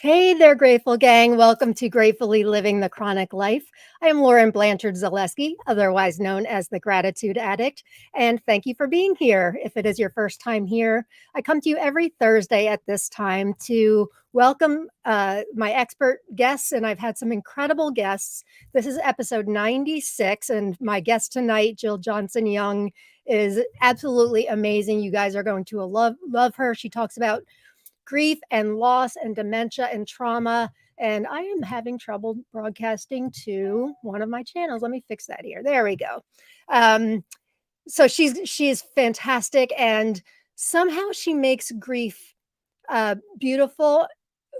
Hey there, Grateful Gang. Welcome to Gratefully Living the Chronic Life. I am Lauren Blanchard Zaleski, otherwise known as the Gratitude Addict, and thank you for being here. If it is your first time here, I come to you every Thursday at this time to welcome my expert guests, and I've had some incredible guests. This is episode 96, and my guest tonight, Jill Johnson Young, is absolutely amazing. You guys are going to love her. She talks about grief and loss and dementia and trauma. And I am having trouble broadcasting to one of my channels. Let me fix that here. There we go. So she's fantastic, and somehow she makes grief beautiful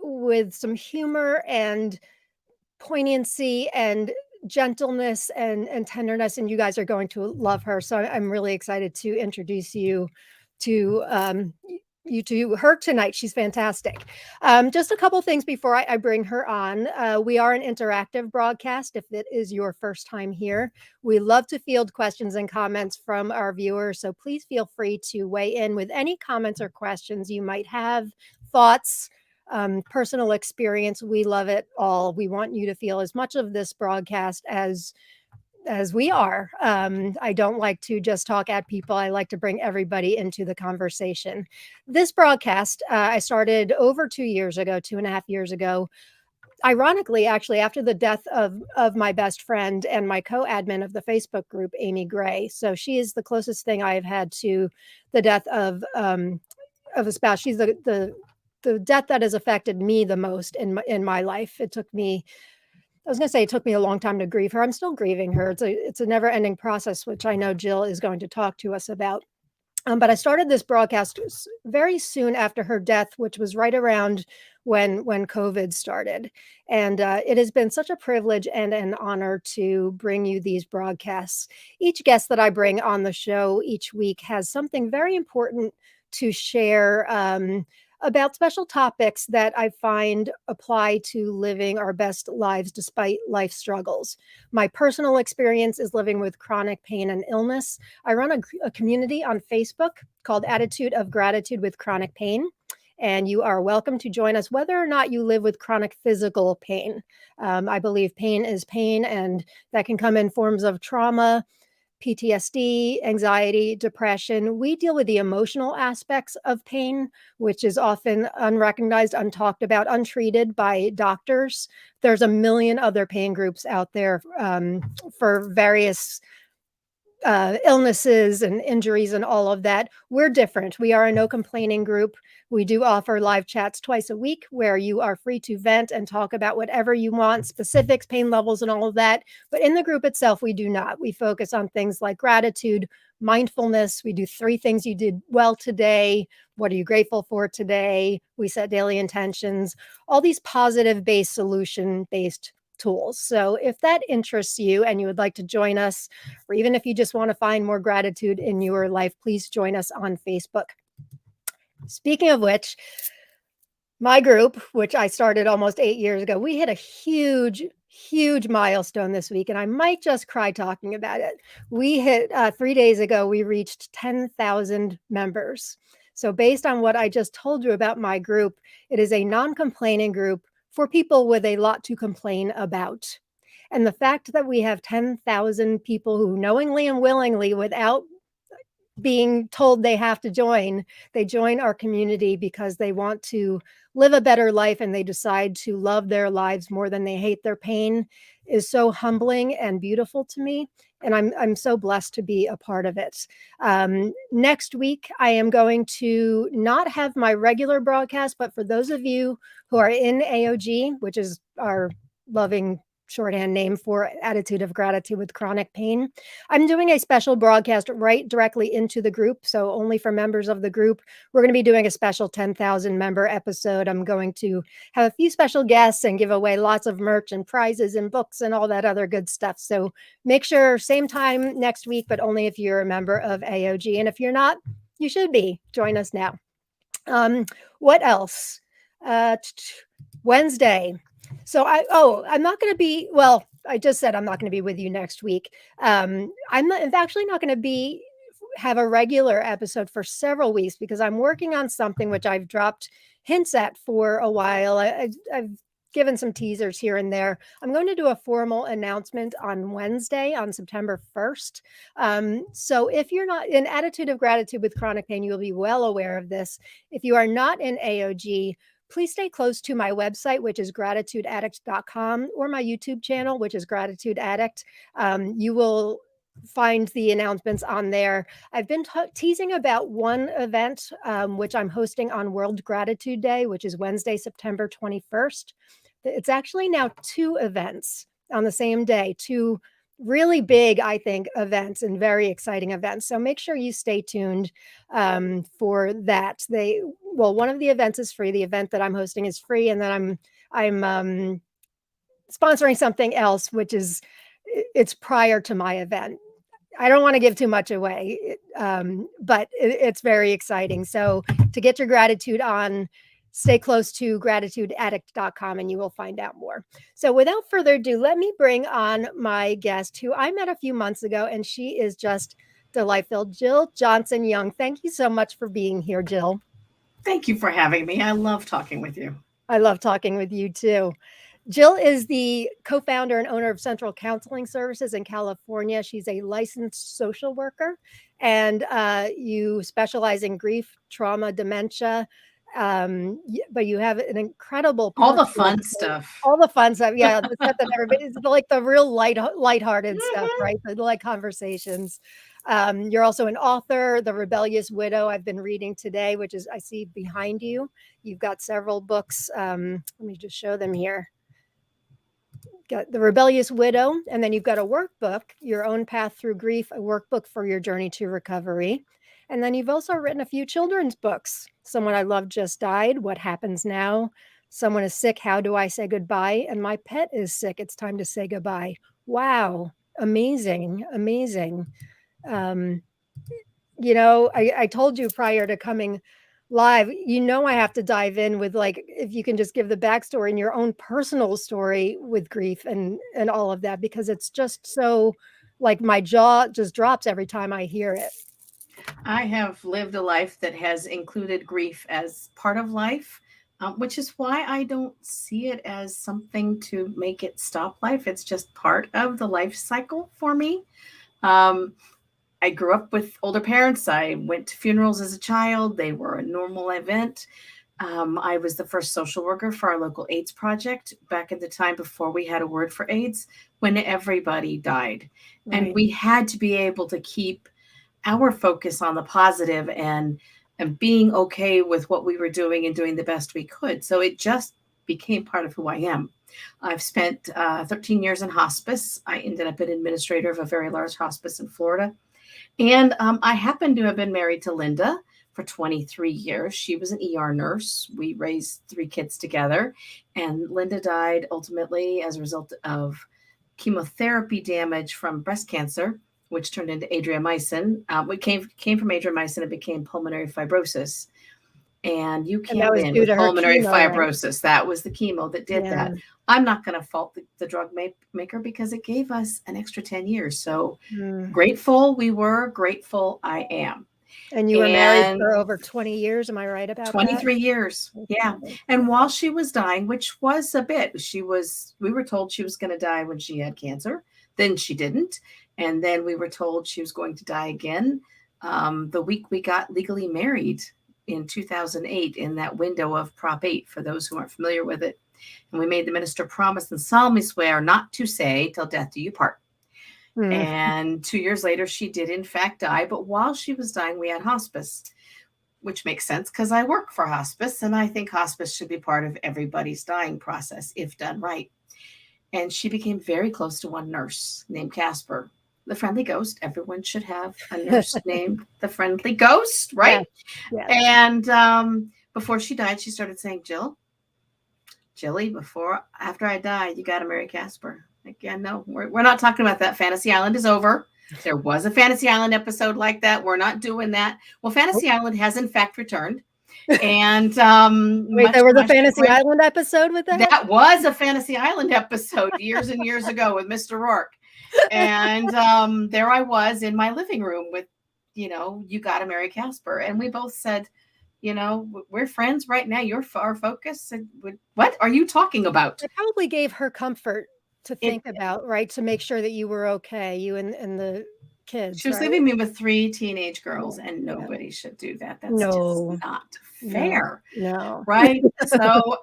with some humor and poignancy and gentleness and tenderness. And you guys are going to love her. So I'm really excited to introduce you to her tonight. She's fantastic. Just a couple things before I bring her on. We are an interactive broadcast. If it is your first time here, we love to field questions and comments from our viewers. So please feel free to weigh in with any comments or questions you might have, thoughts, personal experience. We love it all. We want you to feel as much of this broadcast as we are. I don't like to just talk at people. I like to bring everybody into the conversation. This broadcast, I started over 2.5 years ago. Ironically, actually, after the death of my best friend and my co-admin of the Facebook group, Amy Gray. So she is the closest thing I have had to the death of a spouse. She's the death that has affected me the most in my life. It took me a long time to grieve her. I'm still grieving her. It's a never ending process, which I know Jill is going to talk to us about. But I started this broadcast very soon after her death, which was right around when COVID started. And it has been such a privilege and an honor to bring you these broadcasts. Each guest that I bring on the show each week has something very important to share about special topics that I find apply to living our best lives despite life struggles. My personal experience is living with chronic pain and illness. I run a community on Facebook called Attitude of Gratitude with Chronic Pain. And you are welcome to join us whether or not you live with chronic physical pain. I believe pain is pain, and that can come in forms of trauma, PTSD, anxiety, depression. We deal with the emotional aspects of pain, which is often unrecognized, untalked about, untreated by doctors. There's a million other pain groups out there for various illnesses and injuries and all of that. We're different. We are a no complaining group. We do offer live chats twice a week where you are free to vent and talk about whatever you want, specifics, pain levels, and all of that. But in the group itself, we do not. We focus on things like gratitude, mindfulness. We do 3 things you did well today. What are you grateful for today? We set daily intentions, all these positive-based, solution-based tools. So if that interests you and you would like to join us, or even if you just want to find more gratitude in your life, please join us on Facebook. Speaking of which, my group, which I started almost 8 years ago, we hit a huge milestone this week, and I might just cry talking about it. We hit 3 days ago, we reached 10,000 members. So based on what I just told you about my group, it is a non-complaining group for people with a lot to complain about. And the fact that we have 10,000 people who knowingly and willingly, without being told they have to join, they join our community because they want to live a better life and they decide to love their lives more than they hate their pain, is so humbling and beautiful to me. And I'm so blessed to be a part of it. Next week, I am going to not have my regular broadcast, but for those of you who are in AOG, which is our loving shorthand name for Attitude of Gratitude with Chronic Pain, I'm doing a special broadcast right directly into the group. So only for members of the group. We're going to be doing a special 10,000 member episode. I'm going to have a few special guests and give away lots of merch and prizes and books and all that other good stuff. So make sure same time next week, but only if you're a member of AOG. And if you're not, you should be. Join us now. What else? Wednesday. So I'm not going to be, well, I just said I'm not going to be with you next week. I'm actually not going to be have a regular episode for several weeks because I'm working on something which I've dropped hints at for a while. I've given some teasers here and there. I'm going to do a formal announcement on Wednesday, on September 1st. So if you're not in Attitude of Gratitude with Chronic Pain, you'll be well aware of this. If you are not in AOG, please stay close to my website, which is gratitudeaddict.com, or my YouTube channel, which is Gratitude Addict. You will find the announcements on there. I've been teasing about one event, which I'm hosting on World Gratitude Day, which is Wednesday, September 21st. It's actually now 2 events on the same day, 2 really big, I think, events and very exciting events. So make sure you stay tuned for that. One of the events is free. The event that I'm hosting is free, and then I'm sponsoring something else, which is it's prior to my event. I don't want to give too much away, but it's very exciting. So to get your gratitude on, stay close to gratitudeaddict.com and you will find out more. So without further ado, let me bring on my guest who I met a few months ago, and she is just delightful. Jill Johnson-Young. Thank you so much for being here, Jill. Thank you for having me. I love talking with you. I love talking with you too. Jill is the co-founder and owner of Central Counseling Services in California. She's a licensed social worker, and you specialize in grief, trauma, dementia. But you have an incredible all the fun stuff. All the fun stuff, yeah. The stuff that everybody's like the real lighthearted stuff, right? The light conversations. You're also an author, The Rebellious Widow. I've been reading today, which is I see behind you. You've got several books. Let me just show them here. Got The Rebellious Widow, and then you've got a workbook, Your Own Path Through Grief, a workbook for your journey to recovery. And then you've also written a few children's books. Someone I Love Just Died, What Happens Now? Someone is Sick, How Do I Say Goodbye? And My Pet is Sick, It's Time to Say Goodbye. Wow, amazing, amazing. I told you prior to coming live, I have to dive in with, like, if you can just give the backstory and your own personal story with grief and all of that, because it's just so, like, my jaw just drops every time I hear it. I have lived a life that has included grief as part of life, which is why I don't see it as something to make it stop life. It's just part of the life cycle for me. I grew up with older parents. I went to funerals as a child. They were a normal event. I was the first social worker for our local AIDS project back in the time before we had a word for AIDS, when everybody died. Right. And we had to be able to keep our focus on the positive and being okay with what we were doing and doing the best we could. So it just became part of who I am. I've spent 13 years in hospice. I ended up an administrator of a very large hospice in Florida. And I happen to have been married to Linda for 23 years. She was an ER nurse. We raised 3 kids together. And Linda died ultimately as a result of chemotherapy damage from breast cancer, which turned into adriamycin. It came from adriamycin and became pulmonary fibrosis. And you came in with pulmonary fibrosis. Right? That was the chemo that did that. I'm not going to fault the drug maker because it gave us an extra 10 years. So grateful we were, grateful I am. And you were married for over 20 years. Am I right about 23 years. Yeah. And while she was dying, which was a bit, we were told she was going to die when she had cancer. Then she didn't. And then we were told she was going to die again the week we got legally married in 2008, in that window of Prop 8, for those who aren't familiar with it. And we made the minister promise and solemnly swear not to say till death do you part. And 2 years later, she did in fact die. But while she was dying, we had hospice, which makes sense because I work for hospice. And I think hospice should be part of everybody's dying process if done right. And she became very close to one nurse named Casper, the friendly ghost. Everyone should have a nurse named the friendly ghost, right? Yeah. And before she died, she started saying, Jilly, after I die, you got to marry Casper. Like, yeah, no, we're not talking about that. Fantasy Island is over. There was a Fantasy Island episode like that. We're not doing that. Well, Fantasy Island has in fact returned. And wait, there was a Fantasy Island episode with that? That was a Fantasy Island episode years and years ago with Mr. Rourke. And there I was in my living room with you got to marry Casper. And we both said, we're friends right now. You're our focus. And what are you talking about? It probably gave her comfort to It, think about, right? To make sure that you were okay, you and the she kids, was right? leaving me with 3 teenage girls, Yeah, and yeah. nobody should do that. That's just No, not no, fair. no. Right. So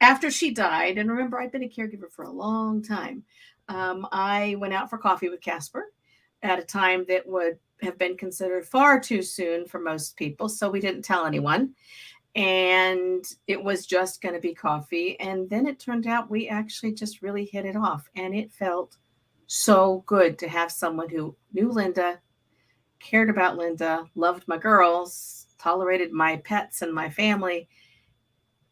after she died, and remember, I've been a caregiver for a long time, I went out for coffee with Casper at a time that would have been considered far too soon for most people. So we didn't tell anyone. And it was just going to be coffee. And then it turned out we actually just really hit it off. And it felt so good to have someone who knew Linda, cared about Linda, loved my girls, tolerated my pets and my family,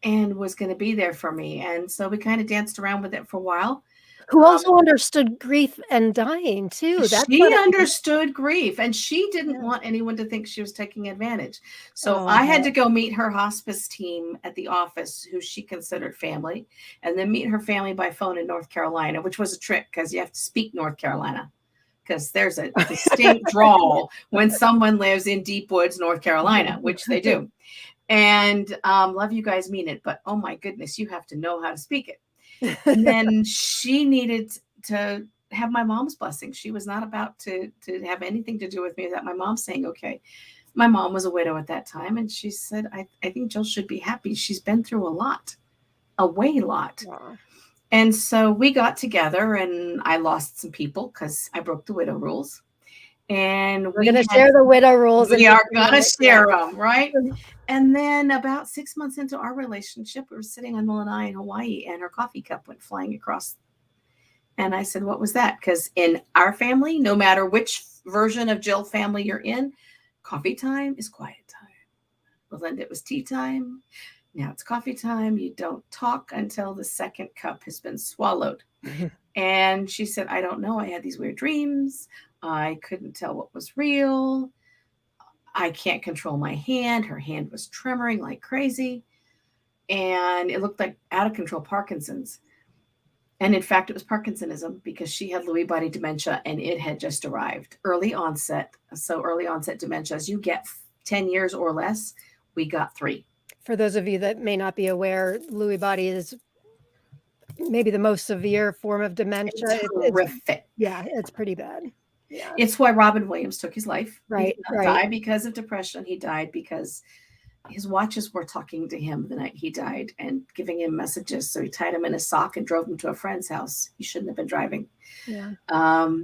and was going to be there for me. And so we kind of danced around with it for a while. Who Um, also understood grief and dying too. That's she what I understood grief, and she didn't yeah. want anyone to think she was taking advantage. So Oh, I had to go meet her hospice team at the office, who she considered family, and then meet her family by phone in North Carolina, which was a trick because you have to speak North Carolina, because there's a distinct drawl when someone lives in deep woods, North Carolina, which they do. And love you guys, mean it, but oh my goodness, you have to know how to speak it. And then she needed to have my mom's blessing. She was not about to have anything to do with me without my mom saying, okay. My mom was a widow at that time, and she said, I think Jill should be happy. She's been through a way lot. Wow. And so we got together, and I lost some people because I broke the widow rules. And We're gonna share the widow rules. we are gonna share them, right? And then about 6 months into our relationship, we were sitting on Lanai in Hawaii, and her coffee cup went flying across. And I said, what was that? Because in our family, no matter which version of Jill family you're in, coffee time is quiet time. Well, then it was tea time. Now it's coffee time. You don't talk until the second cup has been swallowed. And she said, I don't know. I had these weird dreams. I couldn't tell what was real. I can't control my hand. Her hand was tremoring like crazy. And it looked like out of control Parkinson's. And in fact, it was Parkinsonism, because she had Lewy body dementia, and it had just arrived. Early onset. So early onset dementia, as you get 10 years or less, we got 3. For those of you that may not be aware, Lewy body is maybe the most severe form of dementia. It's horrific. It's pretty bad. Yeah. It's why Robin Williams took his life. Right. He did not die because of depression. He died because his watches were talking to him the night he died and giving him messages. So he tied him in a sock and drove him to a friend's house. He shouldn't have been driving. Yeah.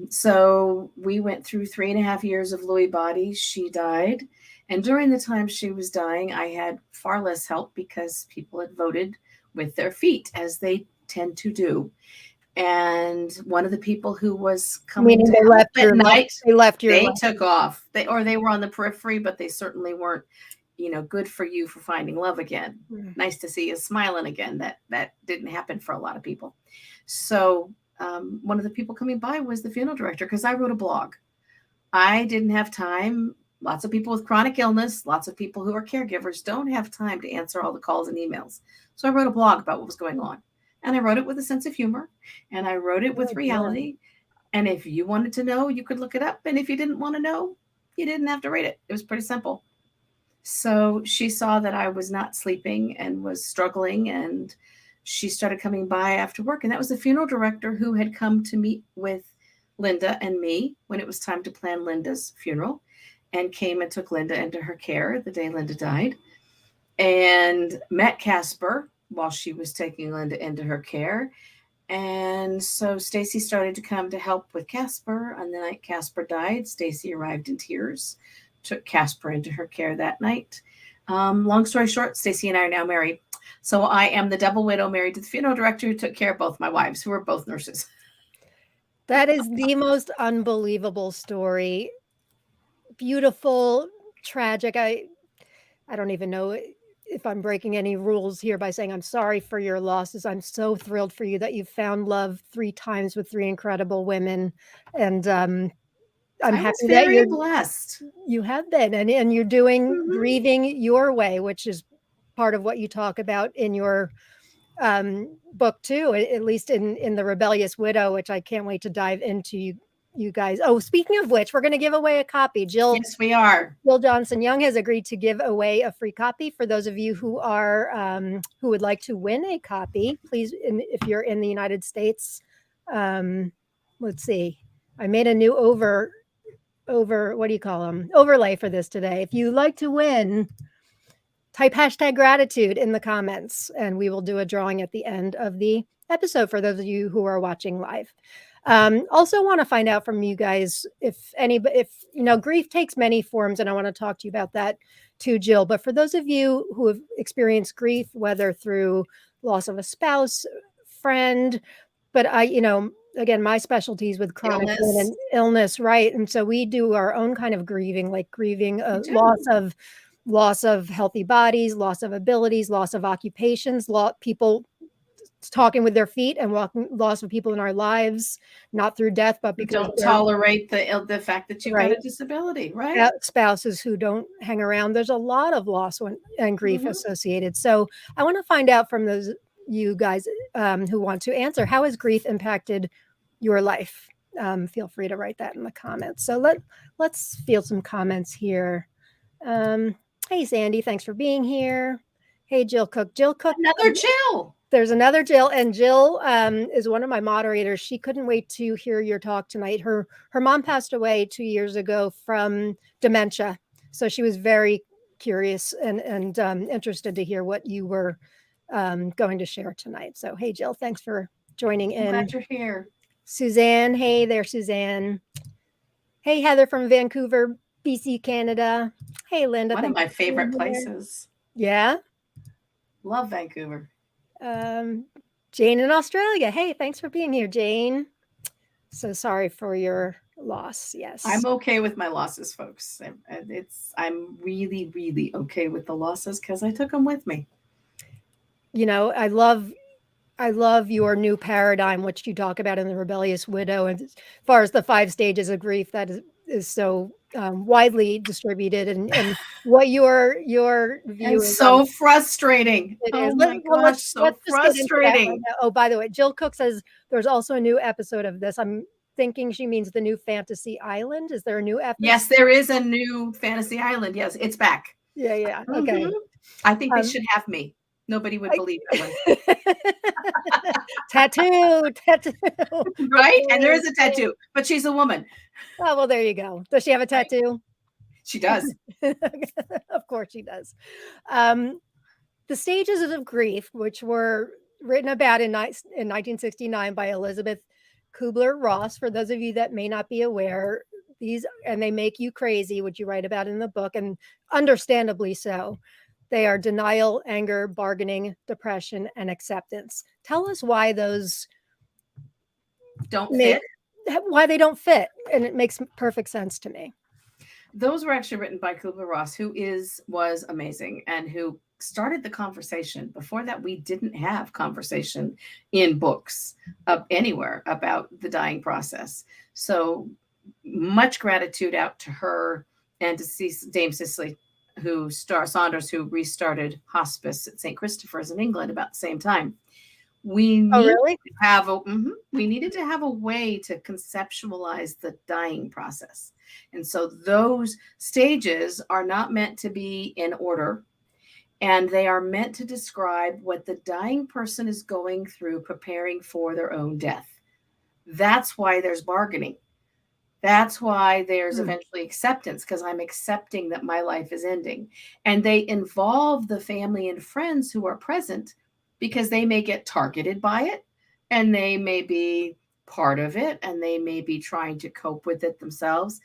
So we went through 3.5 years of Lewy body. She died. And during the time she was dying, I had far less help because people had voted with their feet, as they tend to do. And one of the people who was coming to help at night, they took off. They were on the periphery, but they certainly weren't, good for you for finding love again. Nice to see you smiling again. That didn't happen for a lot of people. So one of the people coming by was the funeral director, because I wrote a blog. I didn't have time. Lots of people with chronic illness, lots of people who are caregivers don't have time to answer all the calls and emails. So I wrote a blog about what was going on. And I wrote it with a sense of humor, and I wrote it with reality. And if you wanted to know, you could look it up. And if you didn't want to know, you didn't have to read it. It was pretty simple. So she saw that I was not sleeping and was struggling, and she started coming by after work. And that was the funeral director who had come to meet with Linda and me when it was time to plan Linda's funeral, and came and took Linda into her care the day Linda died, and met Casper while she was taking Linda into her care. And so Stacy started to come to help with Casper. On the night Casper died, Stacy arrived in tears, took Casper into her care that night. Long story short, Stacy and I are now married. So I am the double widow married to the funeral director who took care of both my wives, who are both nurses. That is the most unbelievable story. Beautiful, tragic. I don't even know if I'm breaking any rules here by saying I'm sorry for your losses. I'm so thrilled for you that you found love 3 times with 3 incredible women. And I'm happy that you're blessed. You have been, and you're doing grieving your way, which is part of what you talk about in your book too, at least in the Rebellious Widow, which I can't wait to dive into. you guys. Oh, speaking of which, we're going to give away a copy. Yes, we are. Jill Johnson Young has agreed to give away a free copy for those of you who are who would like to win a copy. Please, if you're in the United States, let's see. I made a new what do you call them? Overlay for this today. If you like to win, type #gratitude in the comments, and we will do a drawing at the end of the episode for those of you who are watching live. Also want to find out from you guys if grief takes many forms, and I want to talk to you about that too, Jill. But for those of you who have experienced grief, whether through loss of a spouse, friend, but again, my specialty is with chronic pain and illness, right? And so we do our own kind of grieving, like grieving loss of healthy bodies, loss of abilities, loss of occupations, people talking with their feet, and loss of people in our lives, not through death, but because don't tolerate the fact that you've got a disability, right? Spouses who don't hang around. There's a lot of loss and grief associated. So I want to find out from those you guys who want to answer, how has grief impacted your life? Feel free to write that in the comments. So let's field some comments here. Hey, Sandy, thanks for being here. Hey, Jill Cook. Another Jill. There's another Jill, and Jill is one of my moderators. She couldn't wait to hear your talk tonight. Her mom passed away 2 years ago from dementia, so she was very curious and interested to hear what you were going to share tonight. So, hey, Jill, thanks for joining in. Glad you're here. Suzanne, hey there, Suzanne. Hey, Heather from Vancouver, BC, Canada. Hey, Linda. One of my favorite places. Yeah? Love Vancouver. Jane in Australia. Hey, thanks for being here, Jane. So sorry for your loss. Yes. I'm okay with my losses, folks. I'm really, really okay with the losses because I took them with me. I love your new paradigm, which you talk about in The Rebellious Widow. And as far as the 5 stages of grief, that is so widely distributed, and what your view is. So frustrating. It is. My gosh, so frustrating. Oh, by the way, Jill Cook says there's also a new episode of this. I'm thinking she means the new Fantasy Island. Is there a new episode? Yes, there is a new Fantasy Island. Yes, it's back. Yeah. Okay. I think they should have me. Nobody would believe that one. Tattoo. Right? And there is a tattoo, but she's a woman. Oh, well, there you go. Does she have a tattoo? She does. Of course she does. The stages of grief, which were written about in 1969 by Elizabeth Kubler-Ross, for those of you that may not be aware, and they make you crazy, which you write about in the book, and understandably so. They are denial, anger, bargaining, depression, and acceptance. Tell us why those don't fit. Why they don't fit. And it makes perfect sense to me. Those were actually written by Kubler-Ross, who was amazing and who started the conversation. Before that, we didn't have conversation in books anywhere about the dying process. So much gratitude out to her and to Dame Cicely Saunders, who restarted hospice at St. Christopher's in England about the same time. We needed to have a way to conceptualize the dying process. And so those stages are not meant to be in order, and they are meant to describe what the dying person is going through preparing for their own death. That's why there's bargaining. That's why there's eventually acceptance, because I'm accepting that my life is ending. And they involve the family and friends who are present, because they may get targeted by it, and they may be part of it, and they may be trying to cope with it themselves.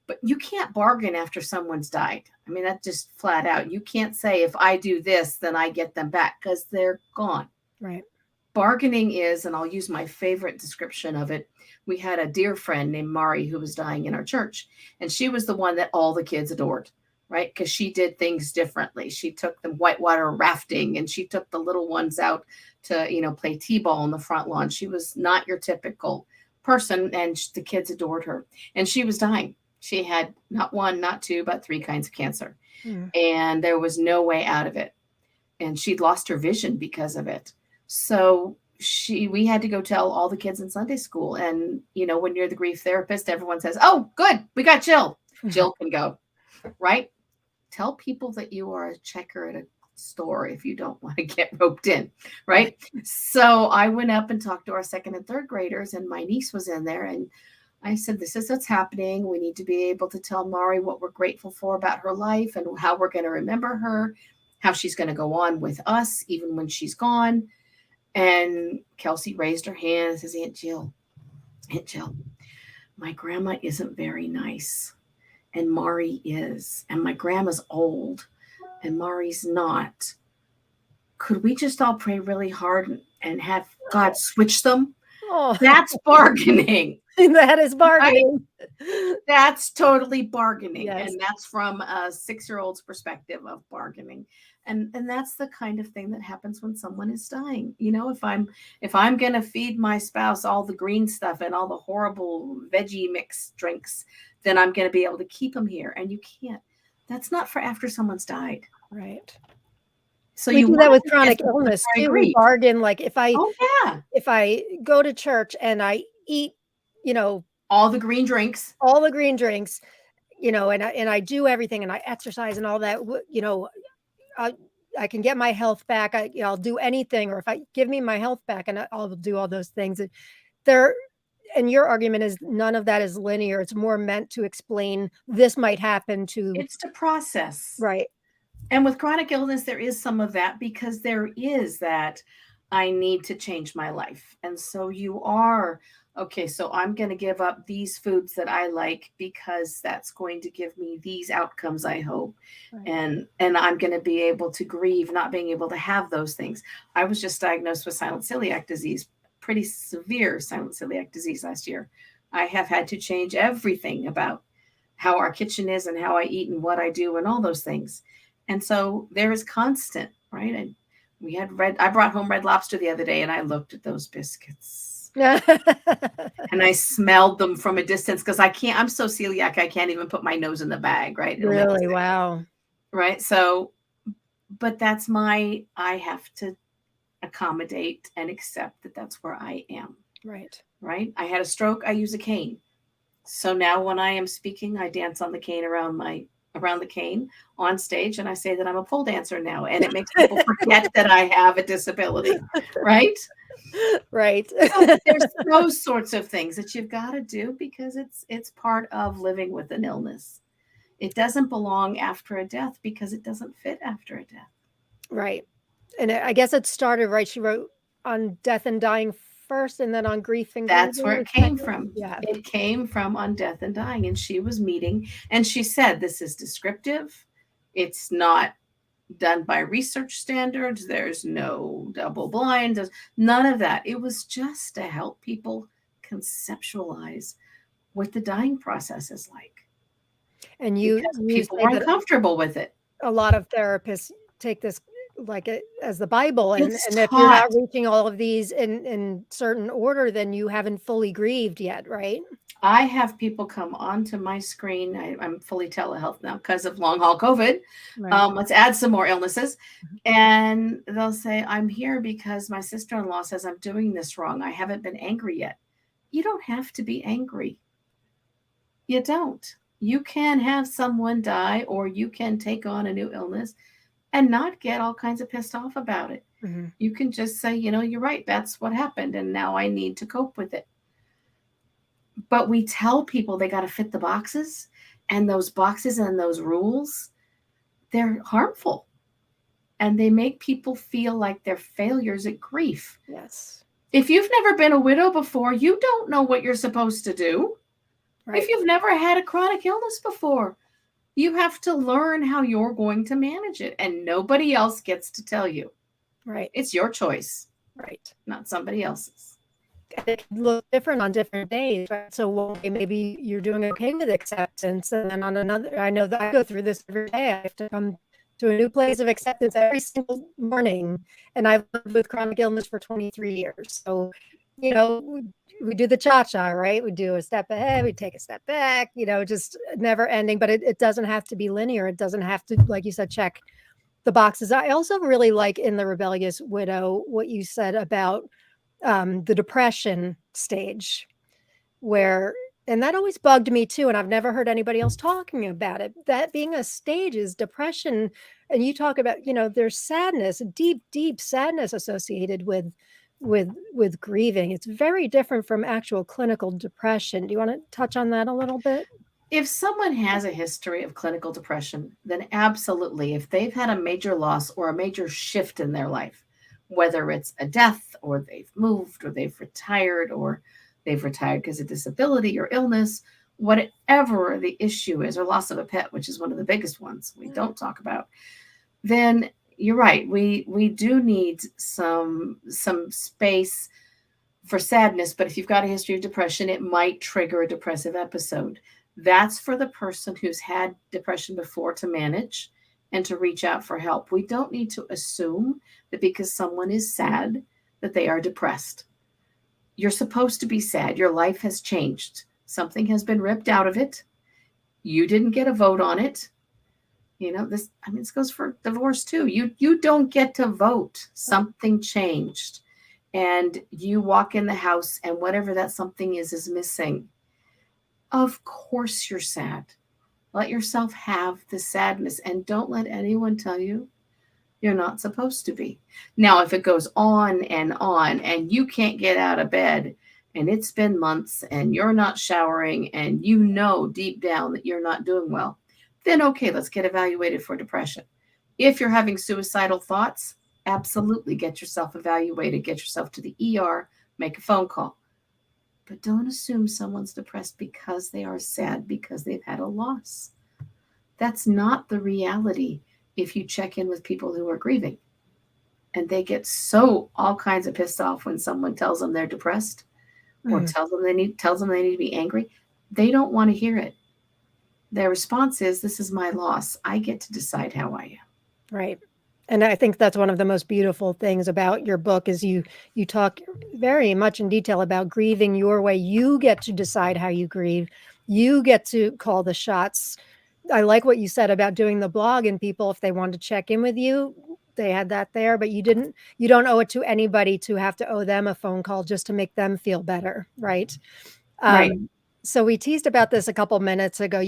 But you can't bargain after someone's died. I mean, that's just flat out. You can't say, if I do this, then I get them back, because they're gone. Right. Bargaining is, and I'll use my favorite description of it. We had a dear friend named Mari who was dying in our church, and she was the one that all the kids adored, right? Because she did things differently. She took them whitewater rafting, and she took the little ones out to, play t-ball on the front lawn. She was not your typical person, and the kids adored her. And she was dying. She had not 1, not 2, but 3 kinds of cancer. And there was no way out of it. And she'd lost her vision because of it. So we had to go tell all the kids in Sunday school. And, when you're the grief therapist, everyone says, oh, good, we got Jill. Jill can go, right? Tell people that you are a checker at a store if you don't want to get roped in, right? So I went up and talked to our second and third graders, and my niece was in there, and I said, this is what's happening. We need to be able to tell Mari what we're grateful for about her life and how we're going to remember her, how she's going to go on with us even when she's gone. And Kelsey raised her hand and says, Aunt Jill, my grandma isn't very nice. And Mari is. And my grandma's old. And Mari's not. Could we just all pray really hard and have God switch them? Oh. That's bargaining. That is bargaining. Right? That's totally bargaining. Yes. And that's from a 6-year-old's perspective of bargaining. And that's the kind of thing that happens when someone is dying. If I'm going to feed my spouse all the green stuff and all the horrible veggie mix drinks, then I'm going to be able to keep them here. And you can't. That's not for after someone's died. Right. So we do that with chronic illness too. We bargain, like if I go to church and I eat, all the green drinks, and I do everything and I exercise and all that, I can get my health back. I'll do anything, or if I give me my health back, and I'll do all those things. And your argument is none of that is linear. It's more meant to explain this might happen to. It's to process. Right. And with chronic illness, there is some of that, because there is that I need to change my life. And so you are, okay, so I'm going to give up these foods that I like because that's going to give me these outcomes, I hope. Right. And I'm going to be able to grieve not being able to have those things. I was just diagnosed with silent celiac disease, pretty severe silent celiac disease last year. I have had to change everything about how our kitchen is and how I eat and what I do and all those things. And so there is constant, right? And I brought home Red Lobster the other day, and I looked at those biscuits and I smelled them from a distance, because I'm so celiac, I can't even put my nose in the bag, right? Really? Wow. Right. So, but I have to accommodate and accept that that's where I am. Right. Right. I had a stroke. I use a cane. So now when I am speaking, I dance on the cane around the cane on stage, and I say that I'm a pole dancer now, and it makes people forget that I have a disability, right? Right. So there's those sorts of things that you've got to do, because it's part of living with an illness. It doesn't belong after a death because it doesn't fit after a death. Right. And I guess it started, right? She wrote on death and dying first, and then on grief and that's grieving. Where it came from. Yeah. It came from on death and dying. And she was meeting, and she said, this is descriptive. It's not done by research standards. There's no double blind, none of that. It was just to help people conceptualize what the dying process is like. And people are uncomfortable with it. A lot of therapists take this like as the Bible, and if you're not reaching all of these in certain order, then you haven't fully grieved yet, right? I have people come onto my screen. I'm fully telehealth now because of long haul COVID. Right. Let's add some more illnesses. And they'll say, I'm here because my sister-in-law says I'm doing this wrong. I haven't been angry yet. You don't have to be angry. You don't. You can have someone die, or you can take on a new illness and not get all kinds of pissed off about it. Mm-hmm. You can just say, you're right. That's what happened. And now I need to cope with it. But we tell people they got to fit the boxes, and those boxes and those rules, they're harmful, and they make people feel like they're failures at grief. Yes. If you've never been a widow before, you don't know what you're supposed to do. Right. If you've never had a chronic illness before, you have to learn how you're going to manage it, and nobody else gets to tell you. Right. It's your choice. Right. Not somebody else's. It can look different on different days, right? So one day maybe you're doing okay with acceptance, and then on another, I know that I go through this every day. I have to come to a new place of acceptance every single morning, and I've lived with chronic illness for 23 years. So, we do the cha-cha, right? We do a step ahead, we take a step back, just never ending, but it doesn't have to be linear. It doesn't have to, like you said, check the boxes. I also really like in The Rebellious Widow what you said about the depression stage where, and that always bugged me too, and I've never heard anybody else talking about it. That being a stage is depression, and you talk about, there's sadness, deep, deep sadness associated with grieving. It's very different from actual clinical depression. Do you want to touch on that a little bit? If someone has a history of clinical depression, then absolutely, if they've had a major loss or a major shift in their life, whether it's a death or they've moved or they've retired because of disability or illness, whatever the issue is, or loss of a pet, which is one of the biggest ones we don't talk about, then you're right. We do need some space for sadness, but if you've got a history of depression, it might trigger a depressive episode. That's for the person who's had depression before to manage and to reach out for help. We don't need to assume that because someone is sad that they are depressed. You're supposed to be sad. Your life has changed. Something has been ripped out of it. You didn't get a vote on it. This goes for divorce too. You don't get to vote. Something changed. And you walk in the house and whatever that something is missing. Of course you're sad. Let yourself have the sadness and don't let anyone tell you you're not supposed to be. Now, if it goes on and you can't get out of bed and it's been months and you're not showering and deep down that you're not doing well, then okay, let's get evaluated for depression. If you're having suicidal thoughts, absolutely get yourself evaluated, get yourself to the ER, make a phone call. But don't assume someone's depressed because they are sad because they've had a loss. That's not the reality if you check in with people who are grieving. And they get so all kinds of pissed off when someone tells them they're depressed or tells them they need to be angry. They don't want to hear it. Their response is, this is my loss. I get to decide how I am. Right. And I think that's one of the most beautiful things about your book is you talk very much in detail about grieving your way. You get to decide how you grieve. You get to call the shots. I like what you said about doing the blog, and people, if they want to check in with you, they had that there, but you don't owe it to anybody to have to owe them a phone call just to make them feel better. Right. Right. So we teased about this a couple minutes ago.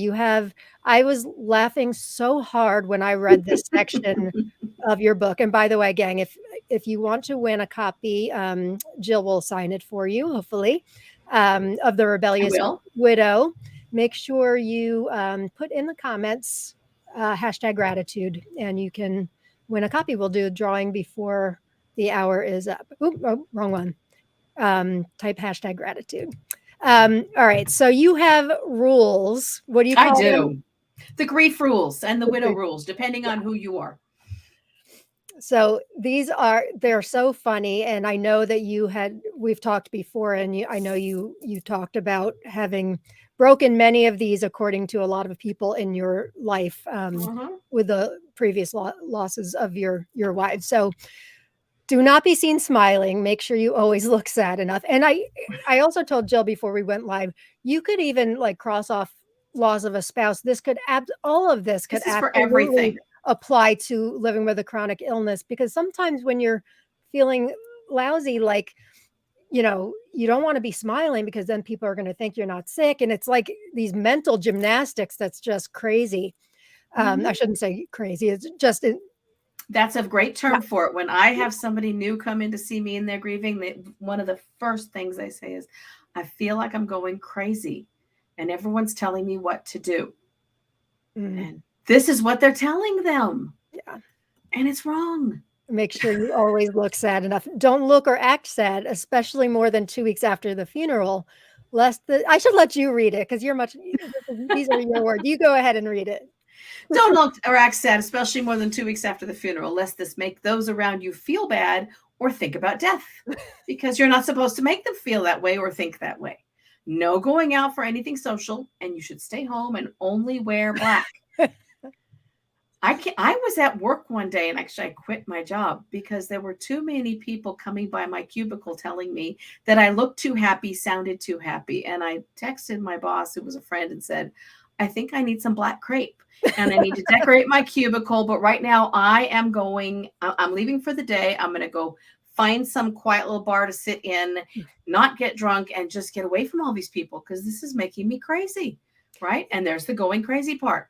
I was laughing so hard when I read this section of your book. And by the way, gang, if you want to win a copy, Jill will sign it for you, hopefully, of The Rebellious Widow. Make sure you put in the comments #gratitude, and you can win a copy. We'll do a drawing before the hour is up. Oops, oh, wrong one. Type #gratitude. All right. So you have rules. What do you call them? The grief rules and the widow rules, depending on who you are. So they're so funny. And I know that we've talked before, and I know you talked about having broken many of these according to a lot of people in your life with the previous losses of your wives. So do not be seen smiling. Make sure you always look sad enough. And I also told Jill before we went live, you could even cross off loss of a spouse. All of this could for everything apply to living with a chronic illness, because sometimes when you're feeling lousy, you don't want to be smiling because then people are going to think you're not sick. And it's like these mental gymnastics that's just crazy. I shouldn't say crazy. It's just that's a great term for it. When I have somebody new come in to see me and they're grieving, one of the first things they say is, I feel like I'm going crazy and everyone's telling me what to do. And this is what they're telling them. Yeah. And it's wrong. Make sure you always look sad enough. Don't look or act sad, especially more than 2 weeks after the funeral. I should let you read it because these are your words. You go ahead and read it. Don't look or act sad, especially more than 2 weeks after the funeral, lest this make those around you feel bad or think about death, because you're not supposed to make them feel that way or think that way. No going out for anything social, and you should stay home and only wear black. I was at work one day, and actually I quit my job because there were too many people coming by my cubicle telling me that I looked too happy, sounded too happy. And I texted my boss, who was a friend, and said, I think I need some black crepe and I need to decorate my cubicle. But right now I'm leaving for the day. I'm going to go find some quiet little bar to sit in, not get drunk, and just get away from all these people because this is making me crazy, right? And there's the going crazy part.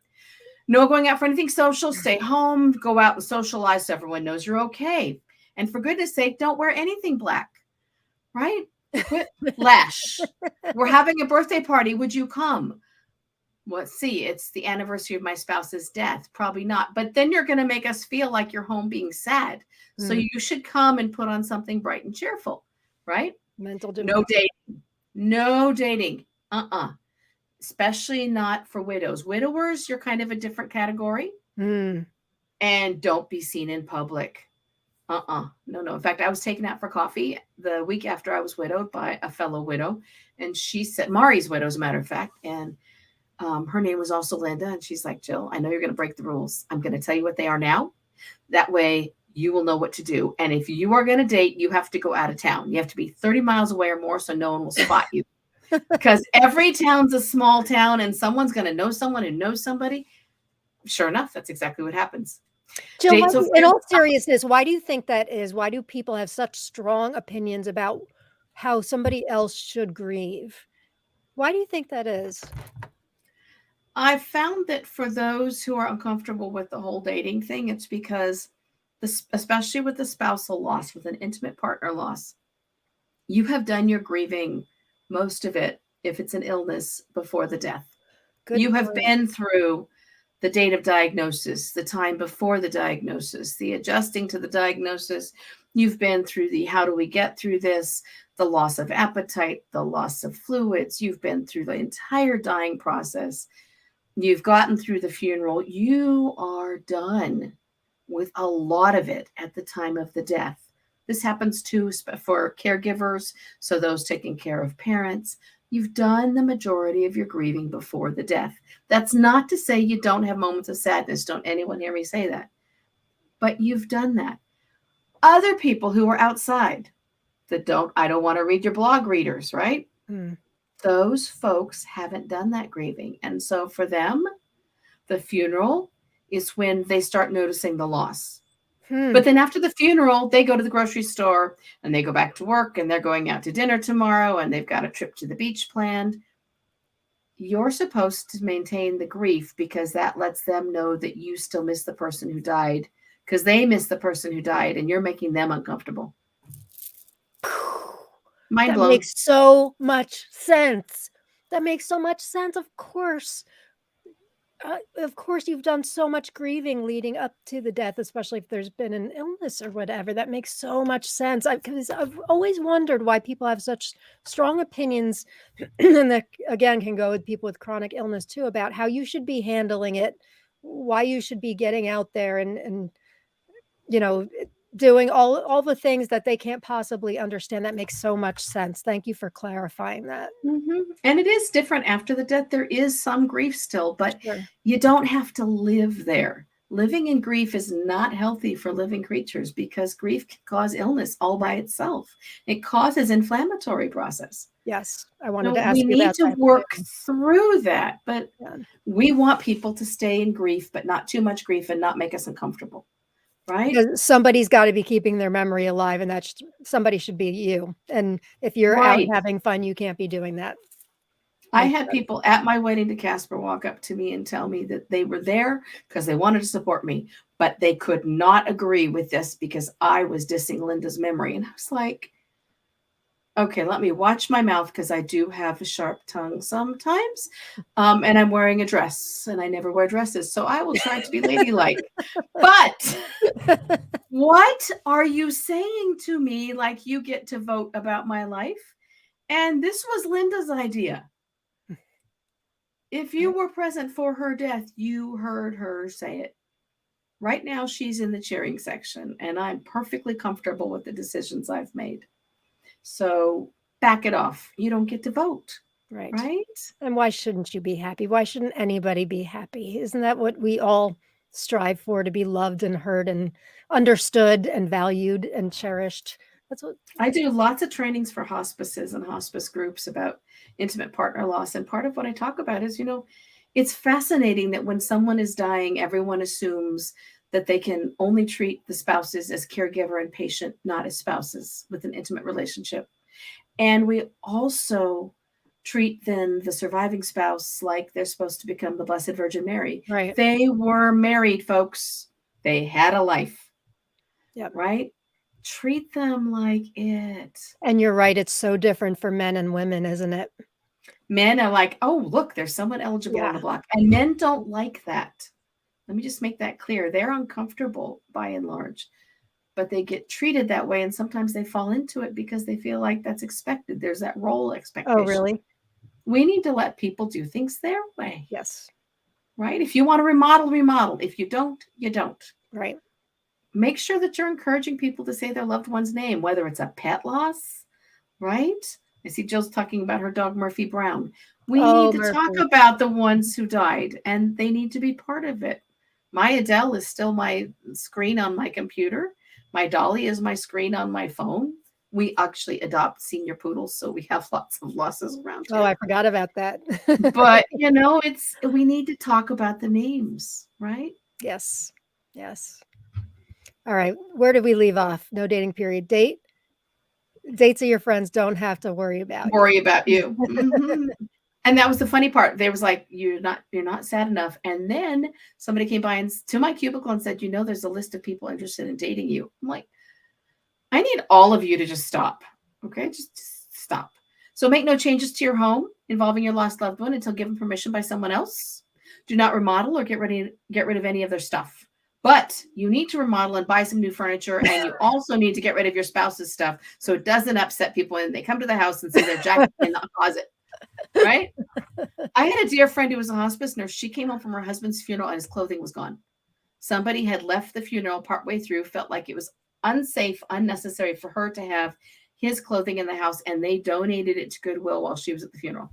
No going out for anything social, stay home, go out and socialize so everyone knows you're okay. And for goodness sake, don't wear anything black, right? Quit lash. We're having a birthday party. Would you come? Well, see, it's the anniversary of my spouse's death. Probably not. But then you're going to make us feel like you're home being sad. So you should come and put on something bright and cheerful, right? Mental No dating. No dating. Especially not for widows. Widowers, you're kind of a different category. And don't be seen in public. No. In fact, I was taken out for coffee the week after I was widowed by a fellow widow. And she said, Mari's widow, as a matter of fact. And her name was also Linda. And she's like, Jill, I know you're going to break the rules. I'm going to tell you what they are now. That way you will know what to do. And if you are going to date, you have to go out of town. You have to be 30 miles away or more so no one will spot you. Because every town's a small town and someone's going to know someone who knows somebody. Sure enough, that's exactly what happens. Jill, in all seriousness, why do you think that is? Why do people have such strong opinions about how somebody else should grieve? Why do you think that is? I've found that for those who are uncomfortable with the whole dating thing, it's because, especially with the spousal loss, with an intimate partner loss, you have done your grieving, most of it, if it's an illness, before the death. You have been through the date of diagnosis, the time before the diagnosis, the adjusting to the diagnosis. You've been through the how do we get through this, the loss of appetite, the loss of fluids. You've been through the entire dying process. You've gotten through the funeral. You are done with a lot of it at the time of the death. This happens too for caregivers, so those taking care of parents. You've done the majority of your grieving before the death. That's not to say you don't have moments of sadness. Don't anyone hear me say that. But you've done that. Other people who are outside that I don't want to read your blog readers, right? Those folks haven't done that grieving. And so for them, the funeral is when they start noticing the loss. But then after the funeral, they go to the grocery store and they go back to work and they're going out to dinner tomorrow and they've got a trip to the beach planned. You're supposed to maintain the grief because that lets them know that you still miss the person who died because they miss the person who died and you're making them uncomfortable. Mind blown. That makes so much sense. That makes so much sense. Of course, you've done so much grieving leading up to the death, especially if there's been an illness or whatever. That makes so much sense. Because I've always wondered why people have such strong opinions, and that again can go with people with chronic illness too, about how you should be handling it, why you should be getting out there and doing all the things that they can't possibly understand. That makes so much sense. Thank you for clarifying that. And it is different after the death. There is some grief still, but you don't have to live there. Living in grief is not healthy for living creatures because grief can cause illness all by itself. It causes inflammatory process. Yes, I wanted to ask you that. We need to work through that, but we want people to stay in grief, but not too much grief and not make us uncomfortable. Right? Because somebody's got to be keeping their memory alive, and somebody should be you. And if you're out having fun, you can't be doing that. I had people at my wedding to Casper walk up to me and tell me that they were there because they wanted to support me, but they could not agree with this because I was dissing Linda's memory. And I was like, okay, let me watch my mouth because I do have a sharp tongue sometimes. And I'm wearing a dress and I never wear dresses. So I will try to be ladylike. But what are you saying to me? Like you get to vote about my life? And this was Linda's idea. If you were present for her death, you heard her say it. Right now, she's in the cheering section and I'm perfectly comfortable with the decisions I've made. So back it off. You don't get to vote. Right. And why shouldn't you be happy? Why shouldn't anybody be happy? Isn't that what we all strive for, to be loved and heard and understood and valued and cherished? That's what I do. Lots of trainings for hospices and hospice groups about intimate partner loss. And part of what I talk about is, it's fascinating that when someone is dying, everyone assumes that they can only treat the spouses as caregiver and patient, not as spouses with an intimate relationship. And we also treat then the surviving spouse like they're supposed to become the Blessed Virgin Mary. Right. They were married, folks. They had a life. Yep. Right? Treat them like it. And you're right. It's so different for men and women, isn't it? Men are like, oh, look, there's someone eligible on the block. And men don't like that. Let me just make that clear. They're uncomfortable by and large, but they get treated that way. And sometimes they fall into it because they feel like that's expected. There's that role expectation. Oh, really? We need to let people do things their way. Yes. Right? If you want to remodel, remodel. If you don't, you don't. Right. Make sure that you're encouraging people to say their loved one's name, whether it's a pet loss, right? I see Jill's talking about her dog, Murphy Brown. We need to talk about the ones who died, and they need to be part of it. My Adele is still my screen on my computer. My Dolly is my screen on my phone. We actually adopt senior poodles, so we have lots of losses around here. Oh, I forgot about that. But, we need to talk about the names, right? Yes. Yes. All right. Where did we leave off? No dating period. Dates of your friends don't have to worry about you. Mm-hmm. And that was the funny part. They was like, you're not sad enough. And then somebody came by and to my cubicle and said, there's a list of people interested in dating you. I'm like, I need all of you to just stop. Okay. Just stop. So make no changes to your home involving your lost loved one until given permission by someone else. Do not remodel or get rid of any of their stuff. But you need to remodel and buy some new furniture, and you also need to get rid of your spouse's stuff so it doesn't upset people and they come to the house and see their jacket in the closet. Right? I had a dear friend who was a hospice nurse. She came home from her husband's funeral and his clothing was gone. Somebody had left the funeral partway through, felt like it was unsafe, unnecessary for her to have his clothing in the house, and they donated it to Goodwill while she was at the funeral.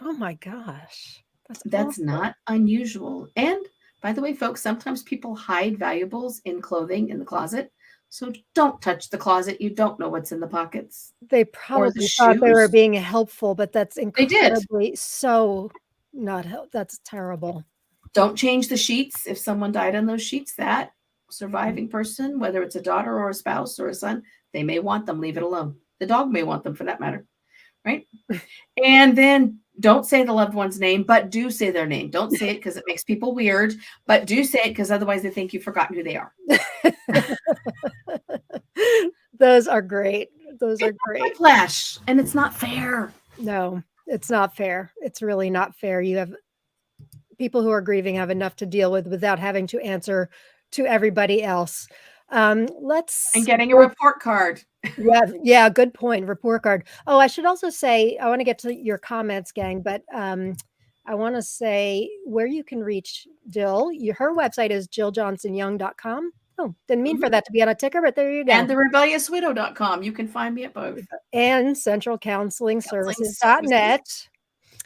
Oh my gosh. That's not unusual. And by the way, folks, sometimes people hide valuables in clothing in the closet. So don't touch the closet. You don't know what's in the pockets. They probably thought they were being helpful, but that's incredibly so not helpful. That's terrible. Don't change the sheets. If someone died on those sheets, that surviving person, whether it's a daughter or a spouse or a son, they may want them. Leave it alone. The dog may want them for that matter. Right? And then don't say the loved one's name, but do say their name. Don't say it because it makes people weird, but do say it because otherwise they think you've forgotten who they are. Those are great. Those are great. Flash, and it's not fair. No, it's not fair. It's really not fair. You have people who are grieving have enough to deal with without having to answer to everybody else. And getting a report card. Yeah, good point. Report card. Oh, I should also say, I want to get to your comments, gang, but I want to say where you can reach Jill. Her website is jilljohnsonyoung.com. Oh, didn't mean for that to be on a ticker, but there you go. And therebelliouswidow.com. You can find me at both. And centralcounselingservices.net.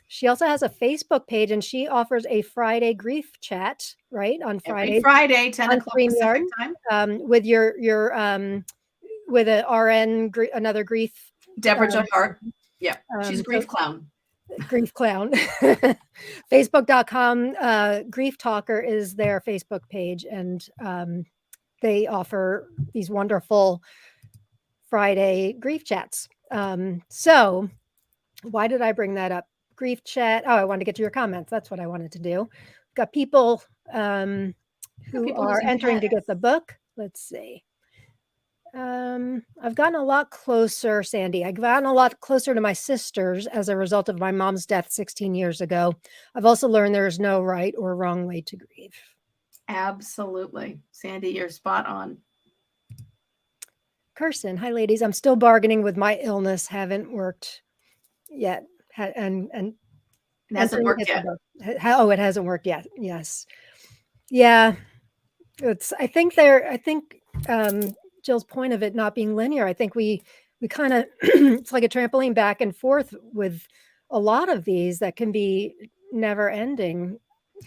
She also has a Facebook page, and she offers a Friday grief chat, right? On Friday. Every Friday, 10 o'clock Pacific time. With your with a RN, another grief. Deborah Judd Hart. Yeah, she's a grief clown. Grief clown. Facebook.com. Grief Talker is their Facebook page, and they offer these wonderful Friday grief chats. So why did I bring that up? Grief chat. Oh, I wanted to get to your comments. That's what I wanted to do. Got people who are entering to get the book. Let's see. I've gotten a lot closer, Sandy. I've gotten a lot closer to my sisters as a result of my mom's death 16 years ago. I've also learned there is no right or wrong way to grieve. Absolutely. Sandy, you're spot on. Kirsten, hi ladies. I'm still bargaining with my illness. Haven't worked yet. And it hasn't worked yet. Oh, it hasn't worked yet. Yes. Yeah. I think Jill's point of it not being linear. I think we kind of, it's like a trampoline back and forth with a lot of these that can be never ending.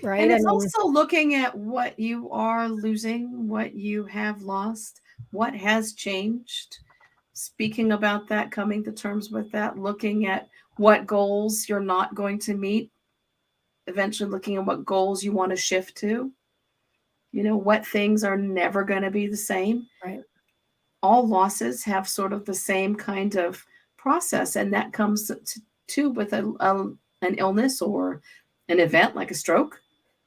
Right. And it's also looking at what you are losing, what you have lost, what has changed. Speaking about that, coming to terms with that, looking at what goals you're not going to meet, eventually looking at what goals you want to shift to. what things are never going to be the same. Right. All losses have sort of the same kind of process, and that comes to with an illness or an event like a stroke.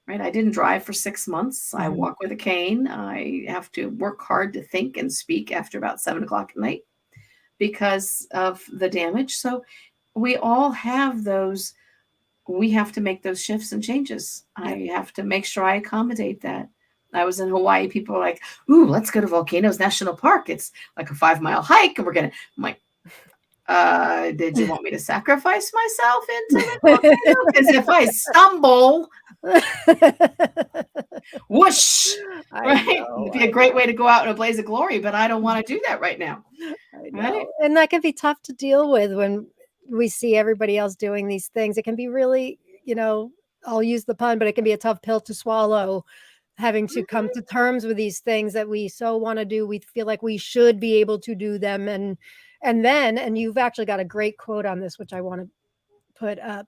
Right? I didn't drive for 6 months. I walk with a cane. I have to work hard to think and speak after about 7 o'clock at night because of the damage. So we all have those. We have to make those shifts and changes. Yep. I have to make sure I accommodate that. I was in Hawaii. People were like, "Ooh, let's go to Volcanoes National Park. It's like a 5-mile hike, and we're gonna." I'm like, did you want me to sacrifice myself into the volcano? Because if I stumble, whoosh, right? It'd be a great way to go out in a blaze of glory, but I don't want to do that right now. I know. Right? And that can be tough to deal with when we see everybody else doing these things. It can be really, I'll use the pun, but it can be a tough pill to swallow, having to come to terms with these things that we so want to do. We feel like we should be able to do them. And you've actually got a great quote on this, which I want to put up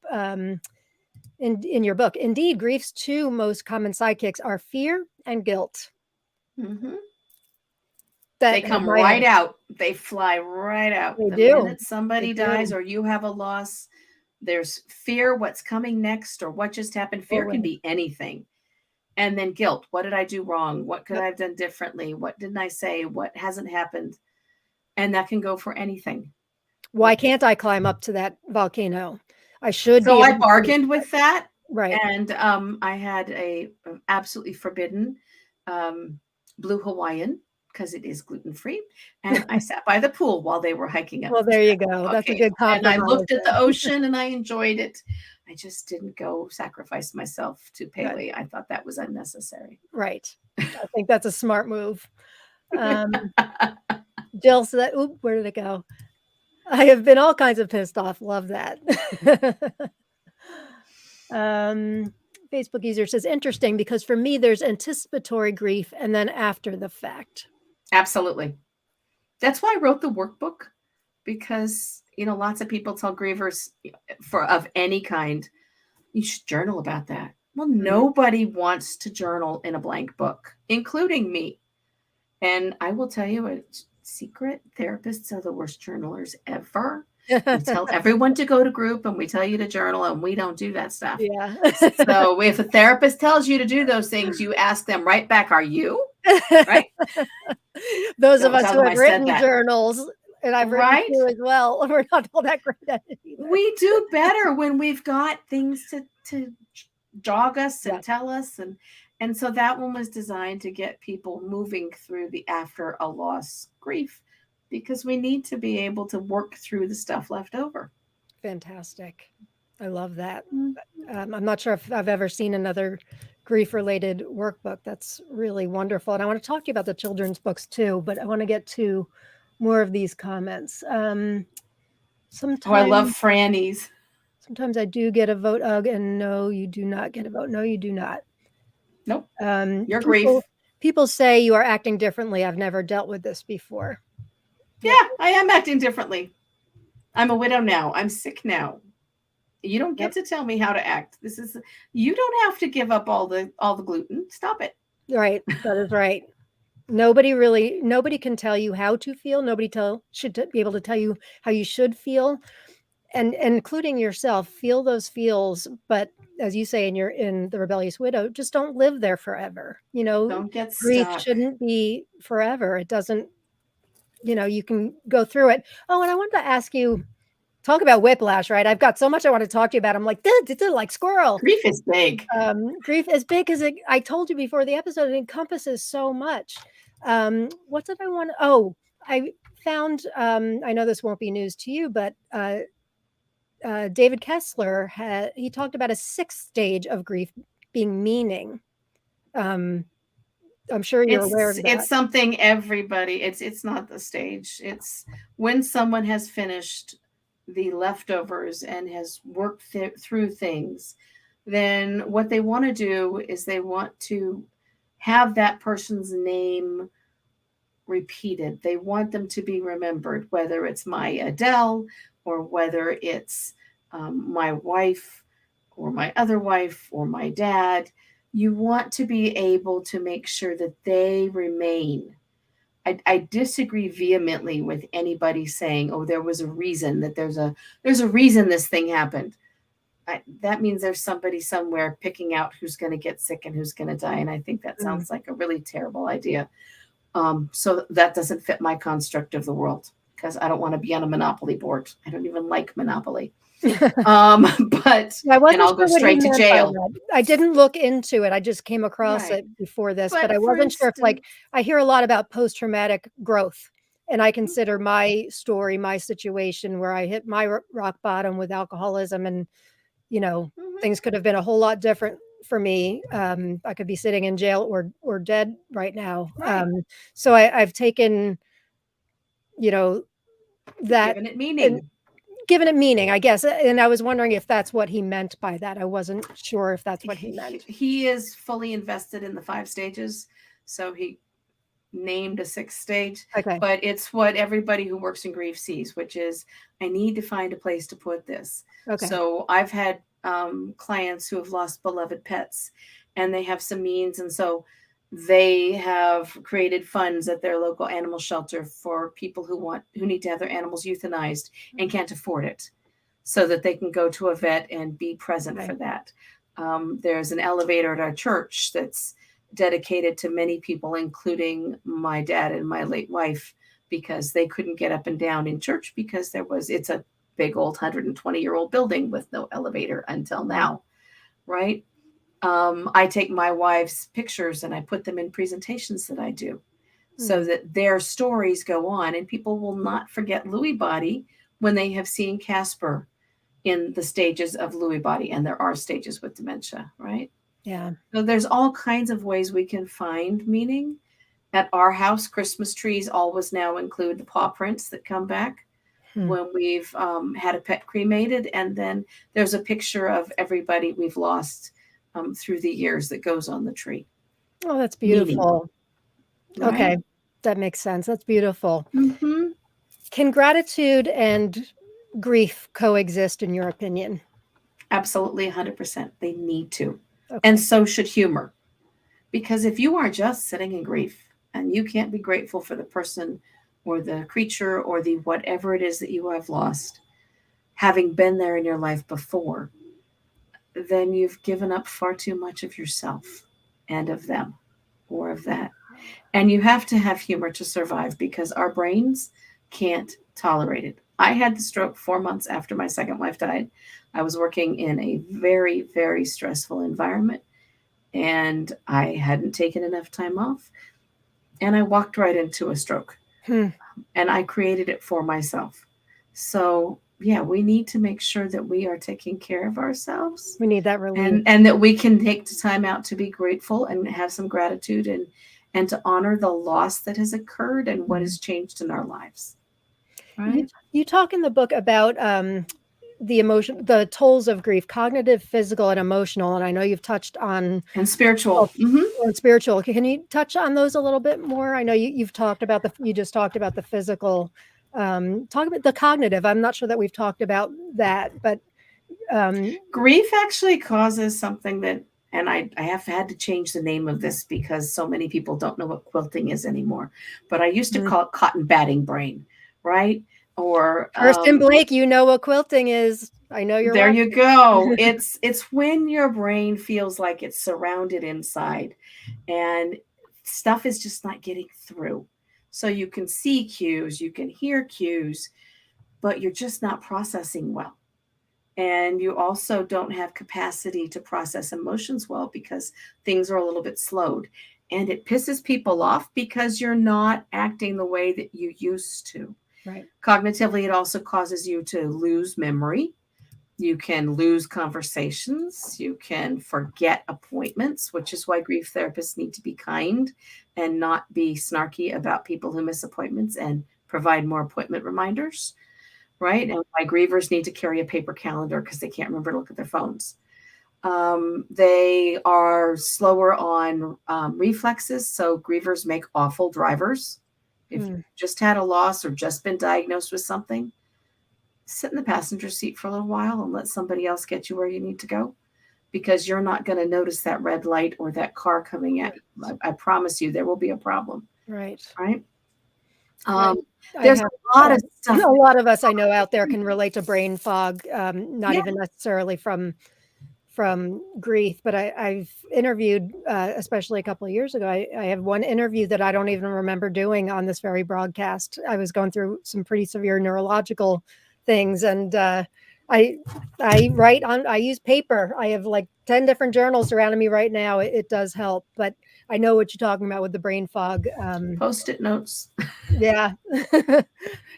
in your book. Indeed, grief's two most common sidekicks are fear and guilt. Mm-hmm. They come right out. They fly right out. They the do. minute somebody dies or you have a loss, there's fear, what's coming next or what just happened. Fear can be anything. And then guilt. What did I do wrong? What could I have done differently? What didn't I say? What hasn't happened? And that can go for anything. Why can't I climb up to that volcano? I should. So I bargained with that. Right. And I had a absolutely forbidden blue Hawaiian because it is gluten-free. And I sat by the pool while they were hiking up. Well, there you go. That's a good compromise. And I looked at the ocean and I enjoyed it. I just didn't go sacrifice myself to Pele. Good. I thought that was unnecessary. Right. I think that's a smart move. Jill said, oop, where did it go? I have been all kinds of pissed off. Love that. Facebook user says, interesting, because for me, there's anticipatory grief and then after the fact. Absolutely. That's why I wrote the workbook, because, lots of people tell grievers of any kind, you should journal about that. Well, nobody wants to journal in a blank book, including me. And I will tell you a secret, therapists are the worst journalers ever. We tell everyone to go to group and we tell you to journal and we don't do that stuff. Yeah. So if a therapist tells you to do those things, you ask them right back, are you? Right? Those of us who have written journals, and I've written too as well, we're not all that great at it either. We do better when we've got things to jog us and tell us. And so that one was designed to get people moving through the after a loss grief, because we need to be able to work through the stuff left over. Fantastic. I love that. I'm not sure if I've ever seen another grief-related workbook. That's really wonderful. And I want to talk to you about the children's books too, but I want to get to more of these comments. I love Franny's. Sometimes I do get a vote, and no, you do not get a vote. No, you do not. Nope. Your grief. People say you are acting differently. I've never dealt with this before. Yeah, I am acting differently. I'm a widow now. I'm sick now. You don't get to tell me how to act. You don't have to give up all the gluten. Stop it. Right. That is right. Nobody can tell you how to feel. Nobody should be able to tell you how you should feel. And including yourself, feel those feels, but as you say in The Rebellious Widow, just don't live there forever. Don't get grief stuck. Shouldn't be forever. It doesn't, you can go through it. Oh, and I wanted to ask you, talk about whiplash, right? I've got so much I want to talk to you about. I'm like, like squirrel. Grief is big. Grief is big because I told you before the episode, it encompasses so much. What did I want? Oh, I found, I know this won't be news to you, but David Kessler he talked about a 6th stage of grief being meaning. I'm sure you're aware of that. It's something everybody. It's not the stage. It's when someone has finished the leftovers and has worked through things. Then what they want to do is they want to have that person's name repeated. They want them to be remembered, whether it's my Adele or whether it's my wife or my other wife or my dad. You want to be able to make sure that they remain. I disagree vehemently with anybody saying, "Oh, there was a reason that there's a reason this thing happened." That means there's somebody somewhere picking out who's going to get sick and who's going to die, and I think that Mm. sounds like a really terrible idea. So that doesn't fit my construct of the world because I don't want to be on a monopoly board. I don't even like monopoly. But I and wasn't I'll go sure what he straight to meant by jail. that. I didn't look into it. I just came across Right. it before this, but But I for wasn't sure if, like, instance, I hear a lot about post-traumatic growth, and I consider my story, my situation where I hit my rock bottom with alcoholism and, you know, mhm, things could have been a whole lot different for me. I could be sitting in jail or dead right now. right, So I've taken, you know, that giving it and meaning. given it meaning, I guess, and I was wondering if that's what he meant by that. I wasn't sure if that's what he meant. He is fully invested in the 5 stages, so he named a sixth stage, Okay, but it's what everybody who works in grief sees, which is I need to find a place to put this. okay. So I've had clients who have lost beloved pets and they have some means. And so they have created funds at their local animal shelter for people who need to have their animals euthanized and can't afford it so that they can go to a vet and be present Okay. for that. There's an elevator at our church that's dedicated to many people, including my dad and my late wife, because they couldn't get up and down in church because it's a big old 120-year-old building with no elevator until now, right? I take my wife's pictures and I put them in presentations that I do so Mm, that their stories go on and people will not forget Lewy body when they have seen Casper in the stages of Lewy body, and there are stages with dementia, right? yeah. So there's all kinds of ways we can find meaning. At our house, Christmas trees always now include the paw prints that come back Hmm. when we've had a pet cremated. And then there's a picture of everybody we've lost through the years that goes on the tree. Oh, that's Meaning, beautiful. right? Okay, that makes sense. That's beautiful. Mm-hmm. Can gratitude and grief coexist, in your opinion? Absolutely 100%. They need to. And Okay. so should humor. Because if you are just sitting in grief and you can't be grateful for the person or the creature or the whatever it is that you have lost, having been there in your life before, then you've given up far too much of yourself and of them or of that. And you have to have humor to survive because our brains can't tolerate it. I had the stroke 4 months after my second wife died. I was working in a very, very stressful environment and I hadn't taken enough time off and I walked right into a stroke Hmm. and I created it for myself. So, yeah, we need to make sure that we are taking care of ourselves We need that relief. and that we can take the time out to be grateful and have some gratitude and to honor the loss that has occurred and what Mhm. has changed in our lives. You Right? you talk in the book about the tolls of grief, cognitive, physical, and emotional. And I know you've touched And well, spiritual. Hmm. on spiritual. Can you touch on those a little bit more? I know you've talked about you just talked about the physical. Talk about the cognitive. I'm not sure that we've talked about that, but um, Grief actually causes something that, and I have had to change the name of this because so many people don't know what quilting is anymore. But I used to mm. call it cotton batting brain, right? Or Kirsten Blake, you know what quilting is. I know you're there you watching. go. It's when your brain feels like it's surrounded inside and stuff is just not getting through. So you can see cues, you can hear cues, but you're just not processing well. And you also don't have capacity to process emotions well because things are a little bit slowed. And it pisses people off because you're not acting the way that you used to. Right. Cognitively, it also causes you to lose memory. You can lose conversations. You can forget appointments, which is why grief therapists need to be kind and not be snarky about people who miss appointments and provide more appointment reminders, right? And why grievers need to carry a paper calendar because they can't remember to look at their phones. They are slower on reflexes, so grievers make awful drivers. If you Hmm. just had a loss or just been diagnosed with something, sit in the passenger seat for a little while and let somebody else get you where you need to go. because you're not going to notice that red light or that car coming at you. I promise you there will be a problem. Right. Right. Right. There's a lot of stuff. A lot of us I know out there can relate to brain fog, not even necessarily from grief, but I've interviewed, especially a couple of years ago, I have one interview that I don't even remember doing on this very broadcast. I was going through some pretty severe neurological things, and I write on, I use paper. I have like 10 different journals surrounding me right now. It does help, but I know what you're talking about with the brain fog. Post-it notes. Yeah.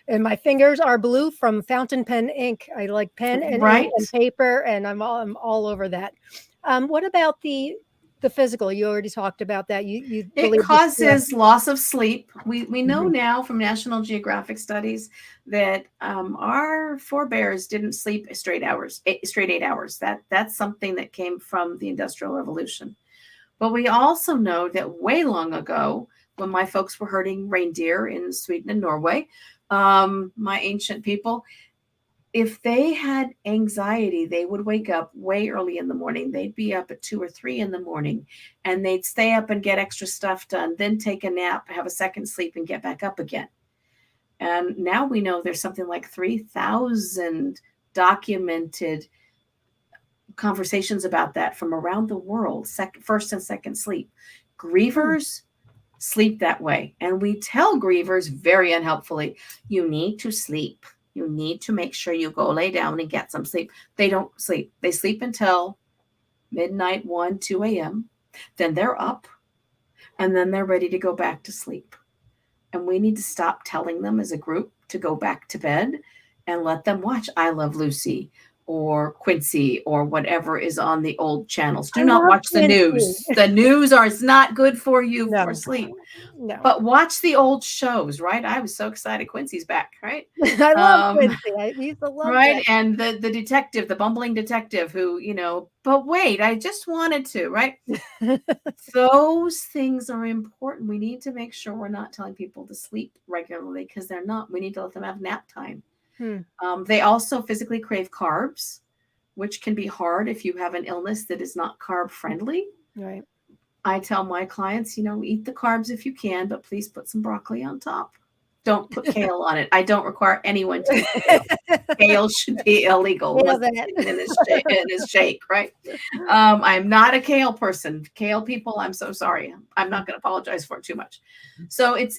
And my fingers are blue from fountain pen ink. I like pen and Right. ink and paper, and I'm all over that. What about the physical? You already talked about that. You It causes loss of sleep. We know now from National Geographic studies that our forebears didn't sleep straight 8 hours. That's something that came from the Industrial Revolution. But we also know that way long ago, when my folks were herding reindeer in Sweden and Norway, my ancient people, if they had anxiety, they would wake up way early in the morning. They'd be up at 2 or 3 in the morning, and they'd stay up and get extra stuff done, then take a nap, have a second sleep, and get back up again. And now we know there's something like 3,000 documented conversations about that from around the world, first and second sleep. Grievers sleep that way. And we tell grievers very unhelpfully, you need to sleep. You need to make sure you go lay down and get some sleep. They don't sleep. They sleep until midnight, 1, 2 a.m. Then they're up, and then they're ready to go back to sleep. And we need to stop telling them as a group to go back to bed and let them watch I Love Lucy or Quincy or whatever is on the old channels. Do not watch the news. The news is not good for you for sleep. No. But watch the old shows, right? I was so excited Quincy's back, right? I love Quincy. I used to love right? That. And the detective, the bumbling detective who, but wait, I just wanted to, right? Those things are important. We need to make sure we're not telling people to sleep regularly because they're not. We need to let them have nap time. They also physically crave carbs, which can be hard if you have an illness that is not carb friendly. Right. I tell my clients, eat the carbs if you can, but please put some broccoli on top. Don't put kale on it. I don't require anyone to eat kale. Kale should be illegal in his shake, right? I'm not a kale person. Kale people, I'm so sorry. I'm not going to apologize for it too much. So it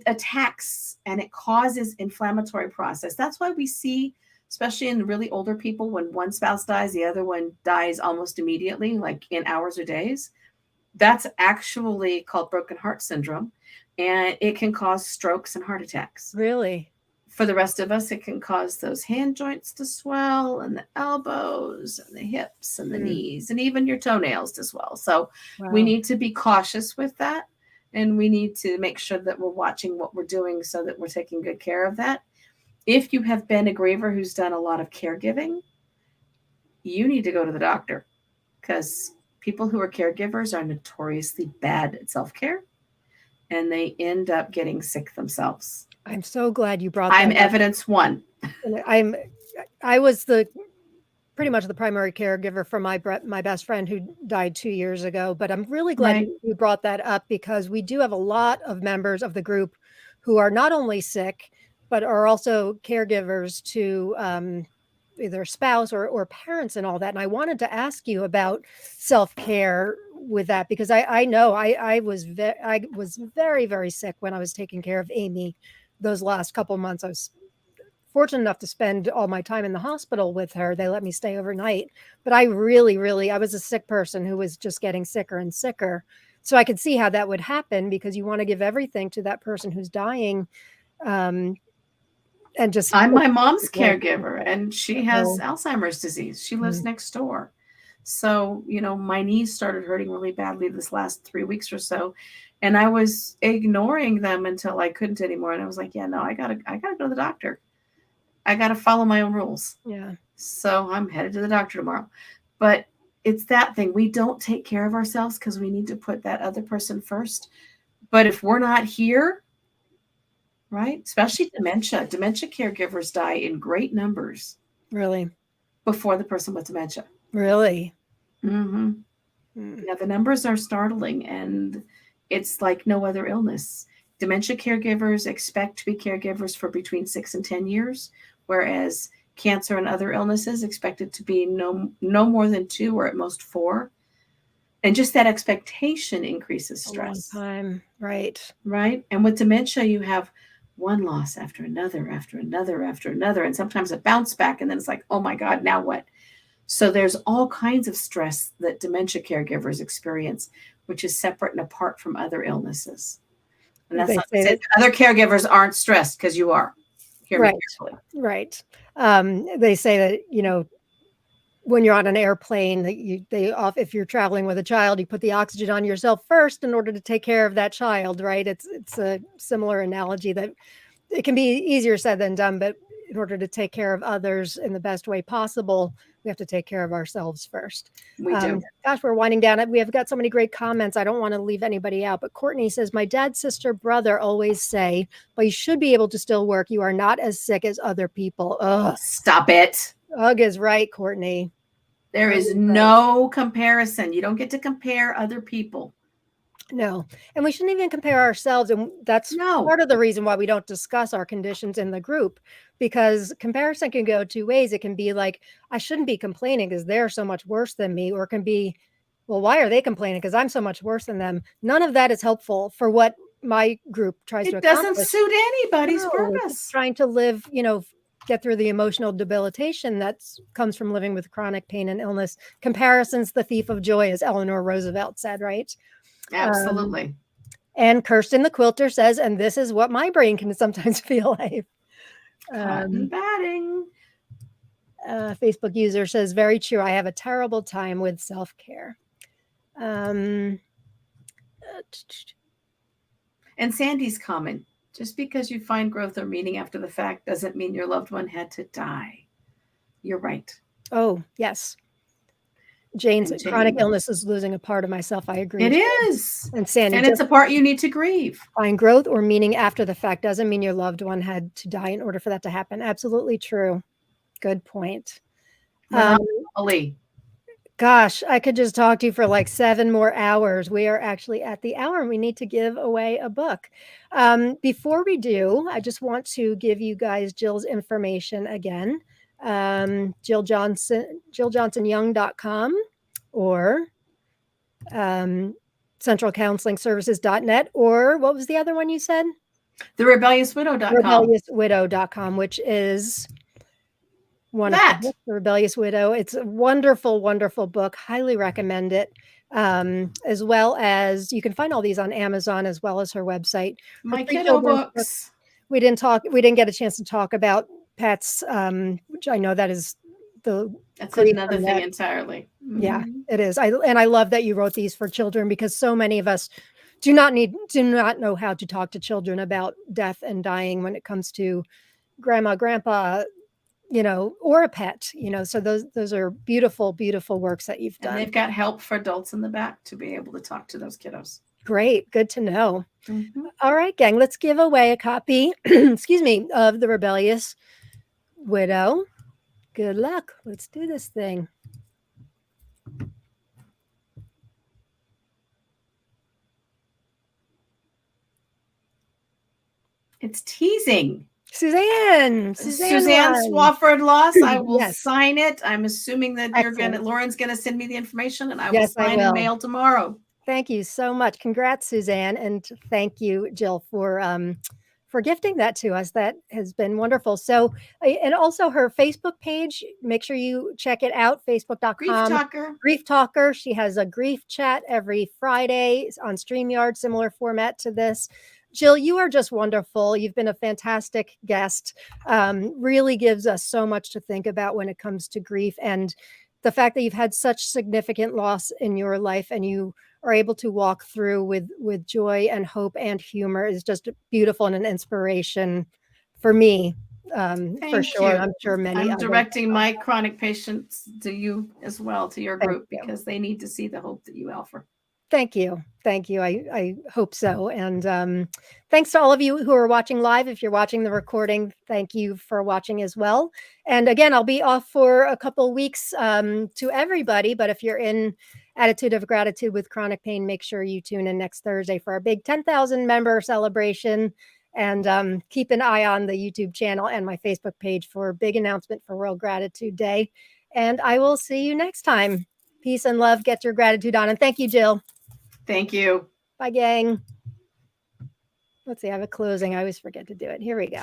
attacks and it causes inflammatory process. That's why we see, especially in really older people, when one spouse dies, the other one dies almost immediately, like in hours or days. That's actually called broken heart syndrome. And it can cause strokes and heart attacks. Really? For the rest of us, it can cause those hand joints to swell and the elbows and the hips and the knees and even your toenails to swell. So we need to be cautious with that. And we need to make sure that we're watching what we're doing so that we're taking good care of that. If you have been a griever who's done a lot of caregiving, you need to go to the doctor because people who are caregivers are notoriously bad at self-care. And they end up getting sick themselves. I'm so glad you brought that I'm up. evidence one. I was pretty much the primary caregiver for my best friend who died 2 years ago. But I'm really glad you brought that up because we do have a lot of members of the group who are not only sick, but are also caregivers to either spouse or parents and all that. And I wanted to ask you about self-care with that because I know I was very, very sick when I was taking care of Amy those last couple of months. I was fortunate enough to spend all my time in the hospital with her. They let me stay overnight, but I was a sick person who was just getting sicker and sicker. So I could see how that would happen because you want to give everything to that person who's dying. And I'm my mom's caregiver and she has Alzheimer's disease. She lives next door. So, my knees started hurting really badly this last 3 weeks or so. And I was ignoring them until I couldn't anymore. And I was like, yeah, no, I gotta go to the doctor. I got to follow my own rules. Yeah. So I'm headed to the doctor tomorrow. But it's that thing. We don't take care of ourselves because we need to put that other person first. But if we're not here, right, especially dementia caregivers die in great numbers. Really? Before the person with dementia. Really? Mm-hmm. Mm. Yeah, the numbers are startling, and it's like no other illness. Dementia caregivers expect to be caregivers for between 6 and 10 years, whereas cancer and other illnesses expected to be no more than 2 or at most 4. And just that expectation increases A long stress, time, right? right? And with dementia, you have one loss after another, after another, after another, and sometimes a bounce back, and then it's like, oh my God, now what? So there's all kinds of stress that dementia caregivers experience, which is separate and apart from other illnesses. And that's They not to say say that, that other caregivers aren't stressed, because you are. Hear me right, carefully. right. They say that, when you're on an airplane, that if you're traveling with a child, you put the oxygen on yourself first in order to take care of that child, right? It's a similar analogy that it can be easier said than done, but in order to take care of others in the best way possible, we have to take care of ourselves first. We do. Gosh, we're winding down. We have got so many great comments. I don't want to leave anybody out, but Courtney says, my dad, sister, brother always say, but you should be able to still work. You are not as sick as other people. Ugh. Stop it. Ugh is right, Courtney. There Ugh is is right. no comparison. You don't get to compare other people. No, and we shouldn't even compare ourselves, and that's No. part of the reason why we don't discuss our conditions in the group, because comparison can go 2 ways. It can be like, I shouldn't be complaining because they're so much worse than me, or it can be, well, why are they complaining? Because I'm so much worse than them. None of that is helpful for what my group tries to It doesn't accomplish. suit anybody's No, we're just purpose. trying to live, get through the emotional debilitation that comes from living with chronic pain and illness. Comparison's the thief of joy, as Eleanor Roosevelt said, right? Absolutely. And Kirsten the quilter says, and this is what my brain can sometimes feel like. Cotton batting. Facebook user says, very true. I have a terrible time with self-care. And Sandy's comment, just because you find growth or meaning after the fact doesn't mean your loved one had to die. You're right. Oh, yes. Jane's chronic illness is losing a part of myself. I agree. It is. And Sandy, and it's a part you need to grieve. Find growth or meaning after the fact doesn't mean your loved one had to die in order for that to happen. Absolutely true. Good point. Gosh, I could just talk to you for like 7 more hours. We are actually at the hour and we need to give away a book. Before we do, I just want to give you guys Jill's information again. JillJohnsonYoung.com or centralcounselingservices.net, or what was the other one you said? TheRebelliousWidow.com. RebelliousWidow.com, which is one of the books, The Rebellious Widow. It's a wonderful, wonderful book. Highly recommend it. As well as you can find all these on Amazon, as well as her website. My kiddo books. We didn't get a chance to talk about pets, which I know that's another thing entirely. Mm-hmm. Yeah, it is. I love that you wrote these for children, because so many of us do not know how to talk to children about death and dying when it comes to grandma, grandpa, or a pet, so those are beautiful, beautiful works that you've done. And they've got help for adults in the back to be able to talk to those kiddos. Great. Good to know. Mm-hmm. All right, gang, let's give away a copy, excuse me, of The Rebellious Widow. Good luck. Let's do this thing. It's teasing. Suzanne Swafford Loss. I will sign it. I'm assuming that Lauren's going to send me the information, and I will sign and mail tomorrow. Thank you so much. Congrats, Suzanne, and thank you, Jill, for gifting that to us. That has been wonderful. So, and also her Facebook page, make sure you check it out, facebook.com. Grief Talker. She has a grief chat every Friday on StreamYard, similar format to this. Jill, you are just wonderful. You've been a fantastic guest. Really gives us so much to think about when it comes to grief, and the fact that you've had such significant loss in your life and you are able to walk through with joy and hope and humor is just beautiful and an inspiration for me, for sure. You. I'm sure many. I'm directing my chronic patients to you as well, to your group, because they need to see the hope that you offer. Thank you. Thank you. I hope so. And thanks to all of you who are watching live. If you're watching the recording, thank you for watching as well. And again, I'll be off for a couple weeks to everybody. But if you're in Attitude of Gratitude with chronic pain, make sure you tune in next Thursday for our big 10,000 member celebration. And keep an eye on the YouTube channel and my Facebook page for a big announcement for World Gratitude Day. And I will see you next time. Peace and love. Get your gratitude on. And thank you, Jill. Thank you. Bye, gang. Let's see, I have a closing. I always forget to do it. Here we go.